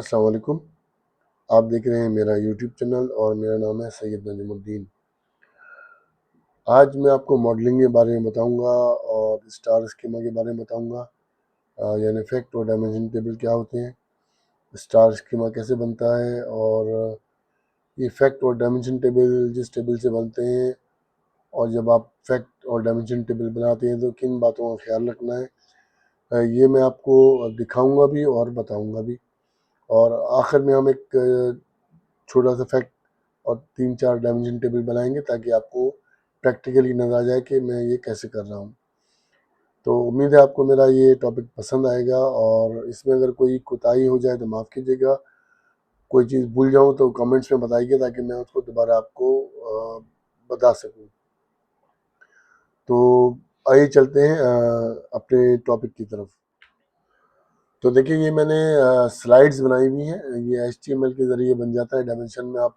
अस्सलाम वालेकुम। आप देख रहे हैं मेरा यूट्यूब चैनल और मेरा नाम है सैयद नजमुद्दीन। आज मैं आपको मॉडलिंग के बारे में बताऊंगा और स्टार स्कीमा के बारे में बताऊंगा। यानी फैक्ट और डायमेंशन टेबल क्या होते हैं, स्टार स्कीमा कैसे बनता है और ये फैक्ट और डायमेंशन टेबल जिस टेबल से बनते हैं और जब आप फैक्ट और डायमेंशन टेबल बनाते हैं तो किन बातों का ख्याल रखना है, ये मैं आपको दिखाऊंगा भी और बताऊंगा भी। और आखिर में हम एक छोटा सा फैक्ट और 3-4 डायमेंशन टेबल बनाएंगे ताकि आपको प्रैक्टिकली नजर आ जाए कि मैं ये कैसे कर रहा हूँ। तो उम्मीद है आपको मेरा ये टॉपिक पसंद आएगा और इसमें अगर कोई कोताही हो जाए तो माफ़ कीजिएगा, कोई चीज़ भूल जाऊँ तो कमेंट्स में बताइए ताकि मैं उसको दोबारा आपको बता सकूँ। तो आइए चलते हैं अपने टॉपिक की तरफ। तो देखिए, ये मैंने स्लाइड्स बनाई हुई हैं। ये HTML के ज़रिए बन जाता है। डायमेंशन में आप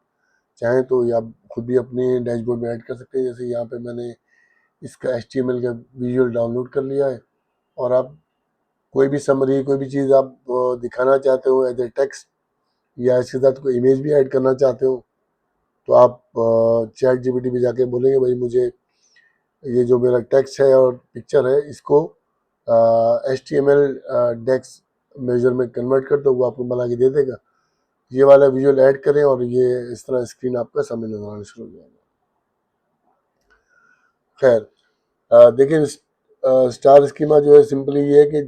चाहें तो ये आप खुद भी अपने डैशबोर्ड में ऐड कर सकते हैं। जैसे यहाँ पे मैंने इसका HTML का विजुअल डाउनलोड कर लिया है और आप कोई भी समरी, कोई भी चीज़ आप दिखाना चाहते हो एज ए टेक्स्ट या इसके साथ कोई इमेज भी ऐड करना चाहते हो तो आप चैट जीपीटी पे जाके बोलेंगे भाई मुझे ये जो मेरा टेक्स्ट है और पिक्चर है इसको HTML डेक्स मेजर में कन्वर्ट कर दो, वो आपको बना के दे देगा। ये वाला विजुअल ऐड करें और ये इस तरह स्क्रीन आपका सामने नजर आना शुरू हो जाएगा। खैर, देखिए, स्टार स्कीमा जो है सिंपली ये है कि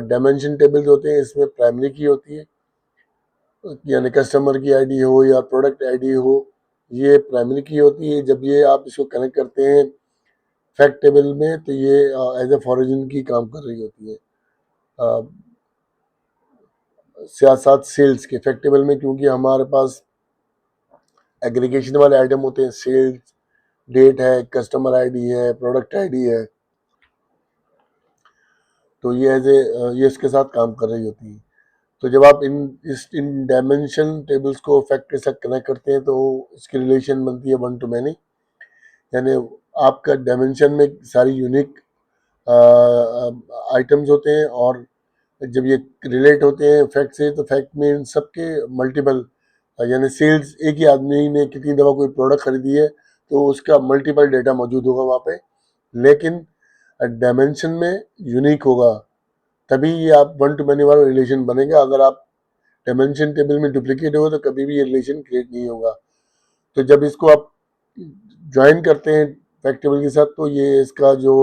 डायमेंशन टेबल्स होते हैं, इसमें प्राइमरी की होती है, यानी कस्टमर की आईडी हो या प्रोडक्ट आईडी हो, ये प्राइमरी की होती है। जब ये आप इसको कनेक्ट करते हैं फैक्ट टेबल में तो ये एज ए फॉरिजिन की काम कर रही होती है। अ, साथ साथ सेल्स के फैक्ट टेबल में, क्योंकि हमारे पास एग्रीगेशन वाले आइटम होते हैं, सेल्स डेट है, कस्टमर आईडी है, प्रोडक्ट आईडी है, तो ये ये इसके साथ काम कर रही होती है। तो जब आप इन डायमेंशन टेबल्स को फैक्ट के साथ कनेक्ट करते हैं तो इसकी रिलेशन बनती है वन टू मैनी, यानी आपका डायमेंशन में सारी यूनिक आइटम्स होते हैं और जब ये रिलेट होते हैं फैक्ट से तो फैक्ट में इन सबके मल्टीपल, यानी सेल्स एक ही आदमी ने कितनी दफ़ा कोई प्रोडक्ट खरीदी है तो उसका मल्टीपल डेटा मौजूद होगा वहाँ पे, लेकिन डायमेंशन में यूनिक होगा, तभी ये आप वन टू मैनी वाला रिलेशन बनेगा। अगर आप डायमेंशन टेबल में डुप्लीकेट हो तो कभी भी ये रिलेशन क्रिएट नहीं होगा। तो जब इसको आप ज्वाइन करते हैं फैक्ट टेबल के साथ तो ये इसका जो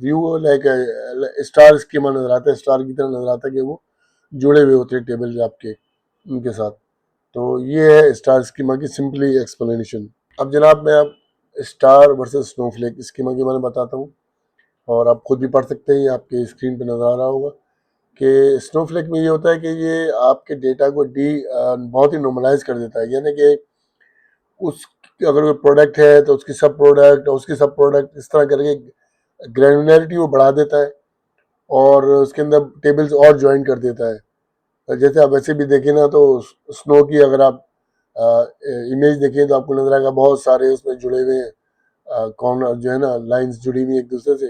व्यू लाइक स्टार स्कीमा नजर आता है, स्टार की तरह नजर आता है कि वो जुड़े हुए होते हैं टेबल आपके उनके साथ। तो ये है स्टार स्कीमा की सिंपली एक्सप्लेनेशन। अब जनाब मैं आप स्टार वर्सेस स्नोफ्लेक स्कीमा के बारे में बताता हूँ और आप खुद भी पढ़ सकते हैं, ये आपके स्क्रीन पे नजर आ रहा होगा कि स्नोफ्लेक में ये होता है कि ये आपके डेटा को बहुत ही नॉर्मलाइज कर देता है, यानी कि उस अगर कोई प्रोडक्ट है तो उसकी सब प्रोडक्ट और उसकी सब प्रोडक्ट इस तरह करके ग्रेनुलरिटी वो बढ़ा देता है और उसके अंदर टेबल्स और ज्वाइन कर देता है। जैसे आप वैसे भी देखें ना तो स्नो की अगर आप इमेज देखें तो आपको नजर आएगा बहुत सारे उसमें जुड़े हुए हैं, कॉर्नर जो है ना, लाइंस जुड़ी हुई एक दूसरे से।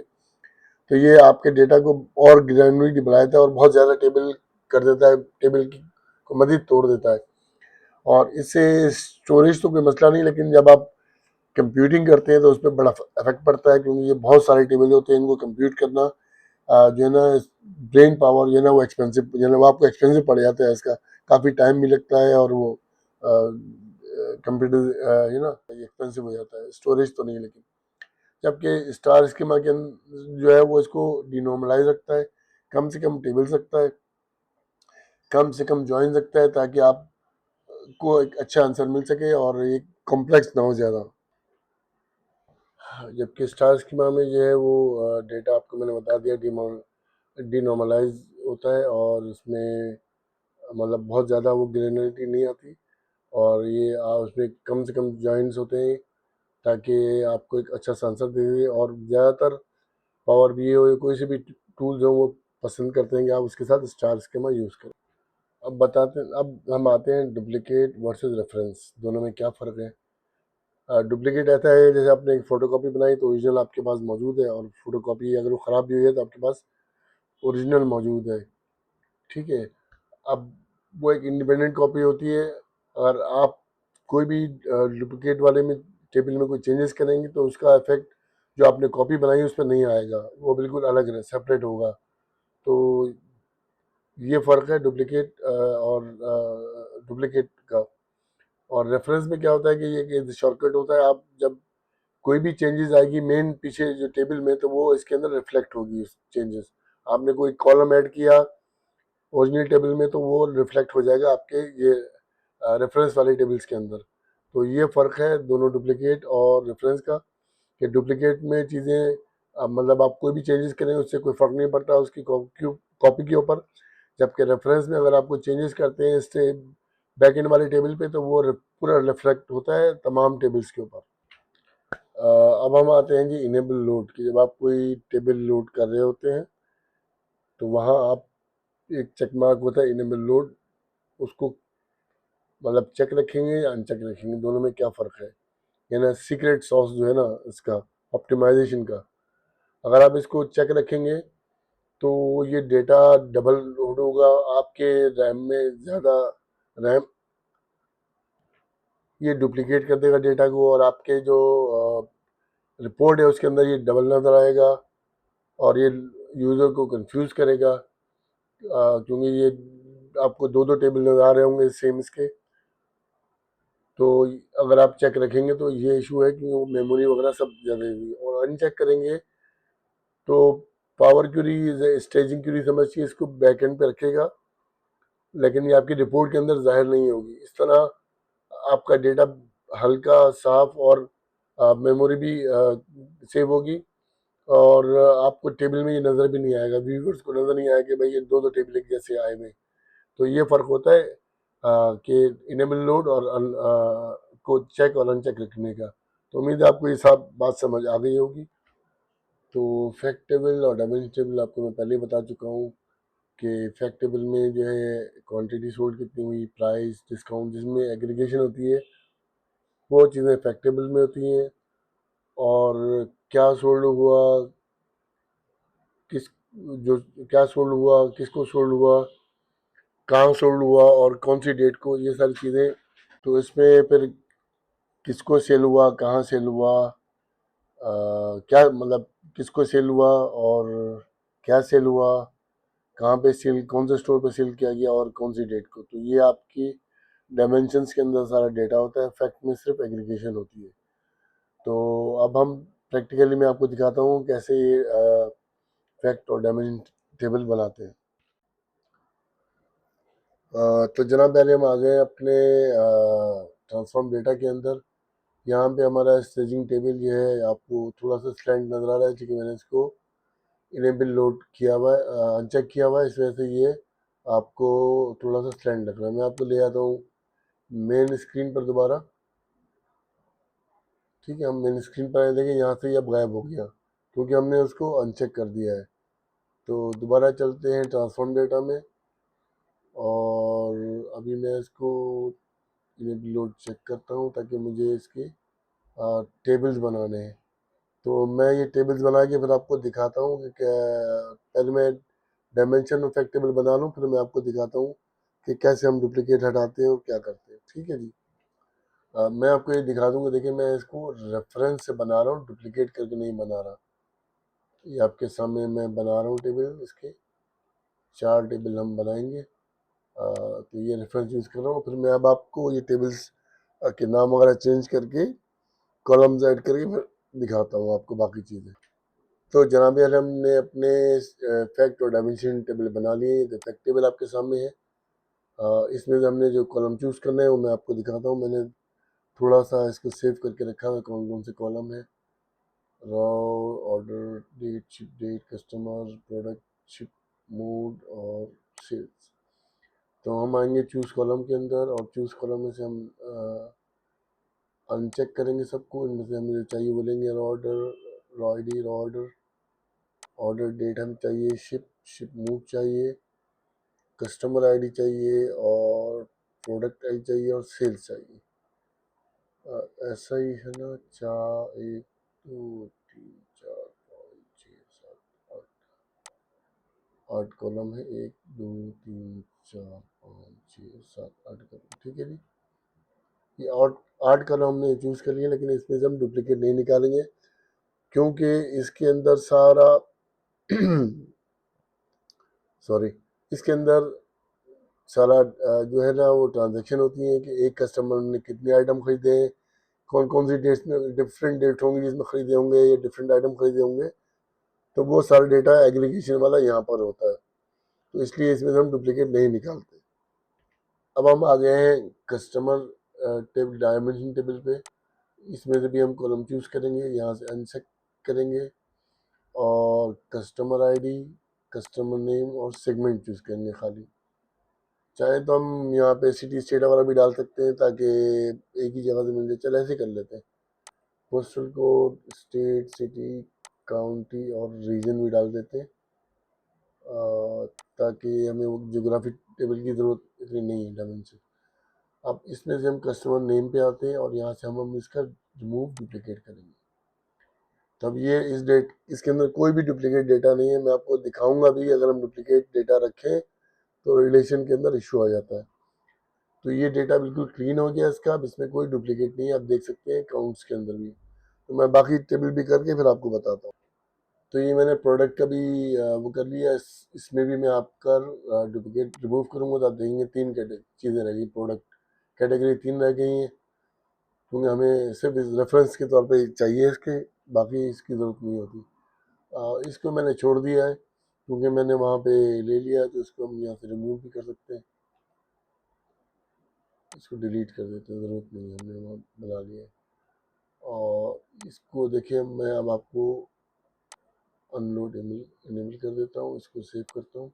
तो ये आपके डेटा को और ग्रैनुलरिटी बढ़ा देता है और बहुत ज़्यादा टेबल कर देता है, टेबल की को मजीद तोड़ देता है। और इससे स्टोरेज तो कोई मसला नहीं, लेकिन जब आप कंप्यूटिंग करते हैं तो उस पर बड़ा इफेक्ट पड़ता है, क्योंकि ये बहुत सारे टेबल होते हैं, इनको कंप्यूट करना जो है ना, ब्रेन पावर जो है ना वो एक्सपेंसिव, जो है ना वो आपको एक्सपेंसिव पड़ जाता है, इसका काफ़ी टाइम भी लगता है और वो कंप्यूटर यू ना एक्सपेंसिव हो जाता है, स्टोरेज तो नहीं। लेकिन जबकि स्टार स्कीमा के जो है वो इसको डिनॉर्मलाइज रखता है, कम से कम टेबल्स रखता है, कम से कम ज्वाइन रखता है ताकि आप को एक अच्छा आंसर मिल सके और एक कॉम्प्लेक्स ना हो ज़्यादा। जबकि स्टार स्कीमा में जो है वो डेटा आपको मैंने बता दिया डिनॉर्मलाइज होता है और उसमें मतलब बहुत ज़्यादा वो ग्रेनुलरिटी नहीं आती और ये उसमें कम से कम जॉइंट्स होते हैं ताकि आपको एक अच्छा सा आंसर दे दे। और ज़्यादातर पावर भी हो या कोई से भी टूल्स हो वो पसंद करते हैं कि आप उसके साथ स्टार स्कीमा यूज़ करें। अब हम आते हैं डुप्लीकेट वर्सेस रेफरेंस, दोनों में क्या फ़र्क है। डुप्लीकेट ऐसा है जैसे आपने एक फ़ोटो कॉपी बनाई तो ओरिजिनल आपके पास मौजूद है, और फोटो कॉपी अगर वो ख़राब भी हुई है तो आपके पास ओरिजिनल मौजूद है। ठीक है। अब वो एक इंडिपेंडेंट कॉपी होती है। अगर आप कोई भी डुप्लीकेट वाले में टेबल में कोई चेंजेस करेंगे तो उसका इफेक्ट जो आपने कॉपी बनाई है उस पर नहीं आएगा, वो बिल्कुल अलग है, सेपरेट होगा। तो ये फ़र्क है डुप्लीकेट और डुप्लीकेट का। और रेफरेंस में क्या होता है कि ये शॉर्टकट होता है, आप जब कोई भी चेंजेस आएगी मेन पीछे जो टेबल में, तो वो इसके अंदर रिफ्लेक्ट होगी चेंजेस। आपने कोई कॉलम ऐड किया ओरिजिनल टेबल में तो वो रिफ्लेक्ट हो जाएगा आपके ये रेफरेंस वाले टेबल्स के अंदर। तो ये फ़र्क है दोनों डुप्लीकेट और रेफरेंस का, कि डुप्लीकेट में चीज़ें मतलब आप कोई भी चेंजेस करें उससे कोई फ़र्क नहीं पड़ता उसकी कॉपी के ऊपर। जबकि रेफरेंस में अगर आपको चेंजेस करते हैं इससे बैक एंड वाले टेबल पे, तो वो पूरा रिफ्लेक्ट होता है तमाम टेबल्स के ऊपर। अब हम आते हैं जी इनेबल लोड की। जब आप कोई टेबल लोड कर रहे होते हैं तो वहाँ आप एक चेक मार्क होता है इनेबल लोड, उसको मतलब चेक रखेंगे या अनचेक रखेंगे, दोनों में क्या फ़र्क है। ये ना सीक्रेट सॉस जो है ना इसका ऑप्टिमाइजेशन का, अगर आप इसको चेक रखेंगे तो ये डेटा डबल लोड होगा आपके रैम में, ज़्यादा रैम ये डुप्लीकेट कर देगा डेटा को, और आपके जो रिपोर्ट है उसके अंदर ये डबल नज़र आएगा और ये यूज़र को कंफ्यूज करेगा, क्योंकि ये आपको दो दो टेबल नज़र आ रहे होंगे सेम इसके। तो अगर आप चेक रखेंगे तो ये इशू है कि वो मेमोरी वगैरह सब ज़्यादा होगी, और अनचेक करेंगे तो पावर क्यूरी स्टेजिंग क्यूरी समझिए इसको बैक एंड पे रखेगा, लेकिन ये आपकी रिपोर्ट के अंदर जाहिर नहीं होगी। इस तरह आपका डेटा हल्का साफ और मेमोरी भी सेव होगी, और आपको टेबल में ये नज़र भी नहीं आएगा, व्यूवर्स को नज़र नहीं आएगा कि भाई ये दो दो टेबल एक जैसे आए हुए। तो ये फ़र्क होता है कि इनेबल लोड और को चेक और अनचेक रखने का। तो उम्मीद है आपको ये सब बात समझ आ गई होगी। तो फैक्ट टेबल और डायमेंशन टेबल आपको मैं पहले ही बता चुका हूँ कि फैक्ट टेबल में जो है क्वांटिटी सोल्ड कितनी हुई, प्राइस, डिस्काउंट, जिसमें एग्रीगेशन होती है वो चीज़ें फैक्ट टेबल में होती हैं। और क्या सोल्ड हुआ, किस जो क्या सोल्ड हुआ, किसको सोल्ड हुआ, कहाँ सोल्ड हुआ और कौन सी डेट को, ये सारी चीज़ें। तो इसमें फिर किसको सेल हुआ, कहाँ सेल हुआ, क्या मतलब किसको सेल हुआ और क्या सेल हुआ, कहाँ पे सेल, कौन से स्टोर पे सेल किया गया और कौन सी डेट को, तो ये आपकी डायमेंशंस के अंदर सारा डेटा होता है। फैक्ट में सिर्फ एग्रीगेशन होती है। तो अब हम प्रैक्टिकली मैं आपको दिखाता हूँ कैसे ये फैक्ट और डायमेंशन टेबल बनाते हैं। तो जनाब पहले हम आ गए अपने ट्रांसफॉर्म डेटा के अंदर। यहाँ पे हमारा स्टेजिंग टेबल ये है, आपको थोड़ा सा स्लैंट नज़र आ रहा है क्योंकि मैंने इसको इनेबल लोड किया हुआ है, अनचेक किया हुआ है, इस वजह से ये आपको थोड़ा सा स्लैंट लग रहा है। मैं आपको ले आता हूँ मेन स्क्रीन पर दोबारा। ठीक है, हम मेन स्क्रीन पर आए, देखें यहाँ से ये अब गायब हो गया क्योंकि हमने उसको अनचेक कर दिया है। तो दोबारा चलते हैं ट्रांसफॉर्म डेटा में, और अभी मैं इसको इनेबल लोड चेक करता हूँ ताकि मुझे इसके टेबल्स बनाने हैं। तो मैं ये टेबल्स बना के फिर आपको दिखाता हूँ कि क्या, पहले मैं डायमेंशन और फैक्ट टेबल बना लूँ, फिर मैं आपको दिखाता हूँ कि कैसे हम डुप्लीकेट हटाते हैं और क्या करते हैं। ठीक है जी। मैं आपको ये दिखा दूंगा, देखिए मैं इसको रेफरेंस से बना रहा हूँ, डुप्लीकेट करके नहीं बना रहा। ये आपके सामने मैं बना रहा हूँ टेबल, इसके 4 टेबल हम बनाएंगे। तो ये रेफरेंस यूज़ कर रहा हूँ, फिर मैं अब आपको ये टेबल्स के नाम वगैरह चेंज करके कॉलम्स ऐड करके फिर दिखाता हूँ आपको बाकी चीज़ें। तो जनाब यार हमने अपने फैक्ट और डायमेंशन टेबल बना लिए। तो फैक्ट टेबल आपके सामने है। इसमें से हमने जो कॉलम चूज़ करना है वो मैं आपको दिखाता हूँ। मैंने थोड़ा सा इसको सेव करके रखा है कौन कौन से कॉलम है। Row, order, date, ship date, customer, product, ship mode और सेल्स। तो हम आएंगे चूज़ कॉलम के अंदर, और चूज़ कॉलम में से हम अनचेक करेंगे सबको। इनमें से हमें जो चाहिए बोलेंगे row order, row I D, row order, order date हम चाहिए, शिप मूड चाहिए, कस्टमर आईडी चाहिए, और प्रोडक्ट आई चाहिए, और सेल्स चाहिए। ऐसा ही है ना, 1 2 3 4 5 6 7 8। 8 कॉलम है, 1 2 3 4 5 6 7 8 कॉलम, ठीक है जी। ये 8 कॉलम हमने चूज कर लिया, लेकिन इसमें से हम डुप्लीकेट नहीं निकालेंगे क्योंकि इसके अंदर सारा सॉरी, इसके अंदर सारा जो है ना वो ट्रांजेक्शन होती है कि एक कस्टमर ने कितने आइटम खरीदे हैं, कौन कौन सी डेट्स में, डिफरेंट डेट होंगी जिसमें खरीदे होंगे या डिफरेंट आइटम खरीदे होंगे, तो वो सारा डेटा एग्रीगेशन वाला यहाँ पर होता है, तो इसलिए इसमें से हम डुप्लीकेट नहीं निकालते। अब हम आ गए हैं कस्टमर टेबल, डायमेंशन टेबल पे। इसमें से भी हम कॉलम चूज करेंगे, यहाँ से अनचेक करेंगे और कस्टमर आईडी, कस्टमर नेम और सेगमेंट चूज करेंगे खाली। चाहे तो हम यहाँ पे सिटी स्टेट वगैरह भी डाल सकते हैं ताकि एक ही जगह से मिल जाए, चलो ऐसे कर लेते हैं। Postal code, state, city, county और रीजन भी डाल देते हैं ताकि हमें वो ज्योग्राफी टेबल की ज़रूरत इतनी नहीं है डायमेंशन। अब इसमें से हम कस्टमर नेम पे आते हैं और यहाँ से हम इसका रिमूव डुप्लीकेट करेंगे। तब ये इस डेट, इसके अंदर कोई भी डुप्लीकेट डेटा नहीं है, मैं आपको दिखाऊंगा भी अगर हम डुप्लीकेट डेटा रखें तो रिलेशन के अंदर इशू आ जाता है। तो ये डेटा बिल्कुल क्लीन हो गया इसका, अब इसमें कोई डुप्लीकेट नहीं है, आप देख सकते हैं काउंट्स के अंदर भी। तो मैं बाकी टेबल भी करके फिर आपको बताता हूँ। तो ये मैंने प्रोडक्ट का भी वो कर लिया, इसमें भी मैं आपका डुप्लीकेट रिमूव करूँगा, तो आप देखेंगे 3 चीज़ें रह गई, प्रोडक्ट कैटेगरी 3 रह गई हैं, क्योंकि हमें सिर्फ इस रेफरेंस के तौर पे चाहिए इसके, बाकी इसकी ज़रूरत नहीं होती। इसको मैंने छोड़ दिया है क्योंकि मैंने वहाँ पे ले लिया है, तो इसको हम यहाँ से रिमूव भी कर सकते हैं, इसको डिलीट कर देते हैं, ज़रूरत नहीं है, हमने वहाँ बना लिया है। और इसको देखिए मैं अब आपको अनलोड इनेबल कर देता हूँ, इसको सेव करता हूँ।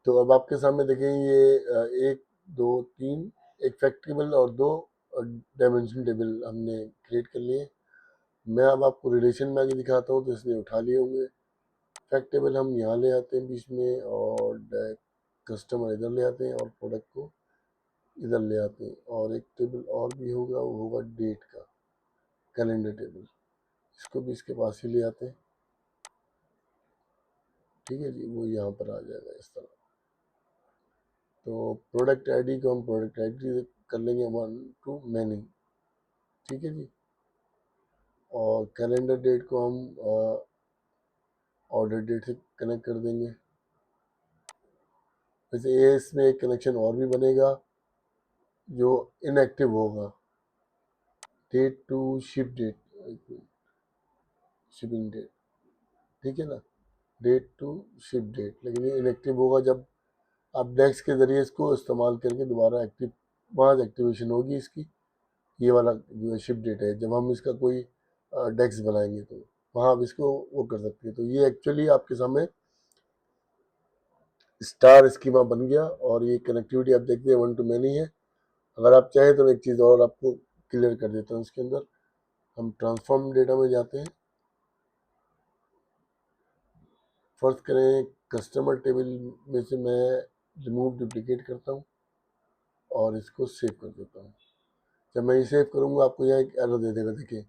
तो अब आपके सामने देखें ये 1 2 3 एक फैक्ट टेबल और 2 डायमेंशन टेबल हमने क्रिएट कर लिए। मैं अब आपको रिलेशन में आगे दिखाता हूँ, तो इसने उठा लिए होंगे। फैक्ट टेबल हम यहाँ ले आते हैं बीच में, और कस्टमर इधर ले आते हैं और प्रोडक्ट को इधर ले आते हैं। और एक टेबल और भी होगा, वो होगा डेट का, कैलेंडर टेबल, इसको भी इसके पास ही ले आते हैं, ठीक है जी। वो यहाँ पर आ जाएगा इस तरह। तो प्रोडक्ट आईडी को हम प्रोडक्ट आईडी कर लेंगे 1 to many, ठीक है जी। और कैलेंडर डेट को हम ऑर्डर डेट से कनेक्ट कर देंगे। वैसे ये इसमें एक कनेक्शन और भी बनेगा जो इनएक्टिव होगा, date to ship date, shipping date, ठीक है ना, डेट टू शिप डेट, लेकिन ये इनएक्टिव होगा जब आप डेक्स के ज़रिए इसको इस्तेमाल करके दोबारा एक्टिव, वहाँ एक्टिवेशन होगी इसकी। ये वाला जो है शिप डेट है, जब हम इसका कोई डेक्स बनाएंगे तो वहाँ आप इसको वो कर सकते हैं। तो ये एक्चुअली आपके सामने स्टार स्कीमा बन गया, और ये कनेक्टिविटी आप देखते हैं 1 to many है। अगर आप चाहें तो मैं एक चीज़ और आपको क्लियर कर देता हूँ इसके अंदर। हम ट्रांसफॉर्म डेटा में जाते हैं, फर्स्ट करें कस्टमर टेबल में से मैं रिमूव डुप्लीकेट करता हूँ और इसको सेव कर देता हूँ। जब मैं ये सेव करूँगा आपको यहाँ एक एरर दे देगा, देखिए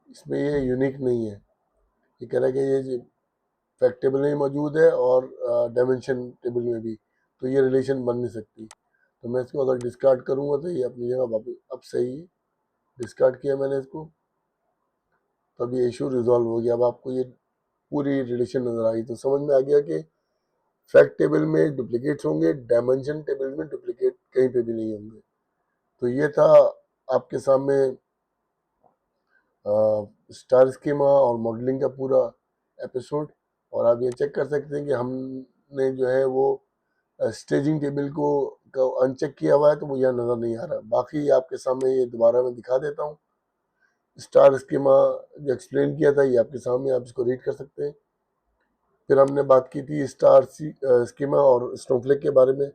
इसमें ये यूनिक नहीं है, ये कह रहा है कि ये फैक्ट टेबल में मौजूद है और डायमेंशन टेबल में भी, तो ये रिलेशन बन नहीं सकती। तो मैं इसको अगर डिस्कार्ड करूँगा तो ये अपनी जगह वापस, अब सही डिस्कार्ड किया मैंने इसको, तो अब ये इशू रिजॉल्व हो गया। अब आपको ये पूरी रिलेशन नज़र आई, तो समझ में आ गया कि फैक्ट टेबल में डुप्लीकेट्स होंगे, डायमेंशन टेबल में डुप्लीकेट कहीं पे भी नहीं होंगे। तो ये था आपके सामने स्टार स्कीमा और मॉडलिंग का पूरा एपिसोड। और आप ये चेक कर सकते हैं कि हमने जो है वो स्टेजिंग टेबल को अनचेक किया हुआ है, तो वो यहाँ नज़र नहीं आ रहा। बाकी आपके सामने ये दोबारा मैं दिखा देता हूँ। स्टार स्कीमा जो एक्सप्लेन किया था ये आपके सामने, आप इसको रीड कर सकते हैं। फिर हमने बात की थी स्टार स्कीमा और स्नोफ्लेक के बारे में,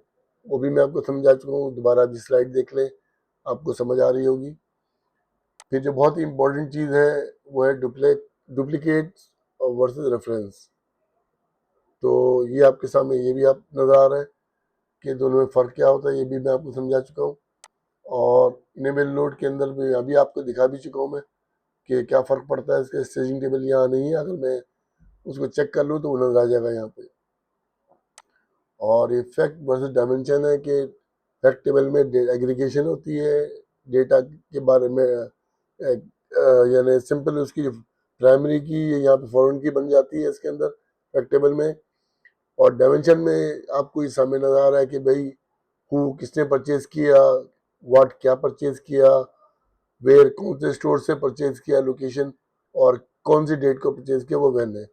वो भी मैं आपको समझा चुका हूँ, दोबारा आप स्लाइड देख लें, आपको समझ आ रही होगी। फिर जो बहुत ही इंपॉर्टेंट चीज़ है वो है डुप्लीकेट वर्सेस रेफरेंस। तो ये आपके सामने ये भी आप नज़र आ रहा है कि दोनों में फ़र्क क्या होता है, ये भी मैं आपको समझा चुका हूँ। और इनेबल लोड के अंदर भी अभी आपको दिखा भी चुका हूँ मैं कि क्या फ़र्क पड़ता है, इसका स्टेजिंग टेबल यहाँ नहीं है, अगर मैं उसको चेक कर लूँ तो वो नज़र आ जाएगा यहाँ पे। और ये फैक्ट वर्सेस डायमेंशन है कि फैक्ट टेबल में एग्रीगेशन होती है डेटा के बारे में, यानी सिंपल उसकी जो प्राइमरी की यहाँ पे फॉरेन की बन जाती है इसके अंदर फैक्ट टेबल में। और डायमेंशन में आपको ये सामने नजर आ रहा है कि भाई हु किसने परचेज किया, व्हाट क्या परचेज किया, वेयर कौन से स्टोर से परचेज किया, लोकेशन, और कौन सी डेट को परचेज किया, वो वैन है।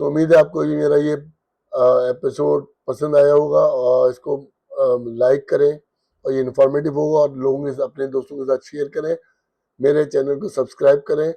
तो उम्मीद है आपको ये मेरा ये एपिसोड पसंद आया होगा, और इसको लाइक करें, और ये इन्फॉर्मेटिव होगा, और लोगों के अपने दोस्तों के साथ शेयर करें, मेरे चैनल को सब्सक्राइब करें।